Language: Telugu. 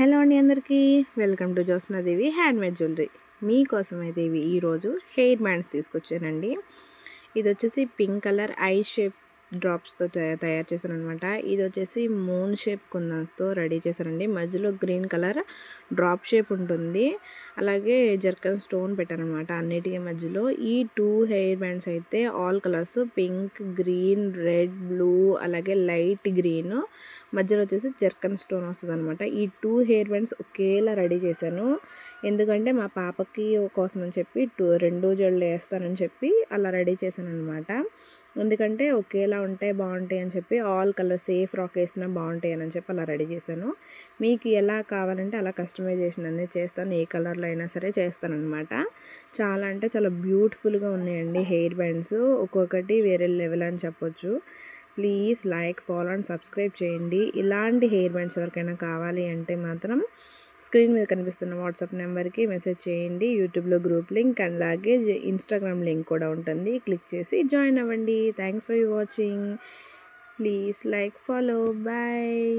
హలో అండి అందరికీ welcome to Jyotsnadevi handmade jewellery. మీకోసం అయితే ఇవి ఈరోజు హెయిర్ బ్యాండ్స్ తీసుకొచ్చానండి. ఇది వచ్చేసి పింక్ కలర్ ఐ షేప్ డ్రాప్స్తో తయారు చేశాను అనమాట. ఇది వచ్చేసి మూన్ షేప్ కుందన్స్తో రెడీ చేశానండి. మధ్యలో గ్రీన్ కలర్ డ్రాప్ షేప్ ఉంటుంది, అలాగే జర్కన్ స్టోన్ పెట్టాను అనమాట అన్నిటికీ మధ్యలో. ఈ 2 హెయిర్ బ్యాండ్స్ అయితే all colours pink, green, red, blue, అలాగే లైట్ గ్రీన్, మధ్యలో వచ్చేసి జర్కన్ స్టోన్ వస్తుంది అనమాట. ఈ 2 హెయిర్ బ్యాండ్స్ ఒకేలా రెడీ చేశాను, ఎందుకంటే మా పాపకి కోసం అని చెప్పి 2 జడలు వేస్తానని చెప్పి అలా రెడీ చేశాను అనమాట. ఎందుకంటే ఒకేలా ఉంటే బాగుంటాయి అని చెప్పి ఆల్ కలర్ సేఫ్ రాక్ వేసినా బాగుంటాయి అని చెప్పి అలా రెడీ చేశాను. మీకు ఎలా కావాలంటే అలా కస్టమైజేషన్ అనేది చేస్తాను, ఏ కలర్లో అయినా సరే చేస్తాను అనమాట. చాలా అంటే చాలా బ్యూటిఫుల్గా ఉన్నాయండి హెయిర్ బ్యాండ్స్, ఒక్కొక్కటి వేరే లెవెల్ అని చెప్పొచ్చు. Please like, follow and subscribe చేయండి. ఇలాంటి హెయిర్ బ్యాండ్స్ ఎవరికైనా కావాలి అంటే మాత్రం స్క్రీన్ మీద కనిపిస్తున్న వాట్సాప్ నెంబర్కి మెసేజ్ చేయండి. యూట్యూబ్లో గ్రూప్ లింక్ అండ్ అలాగే ఇన్స్టాగ్రామ్ లింక్ కూడా ఉంటుంది, క్లిక్ చేసి జాయిన్ అవ్వండి. Thanks for watching. Please like, follow, bye.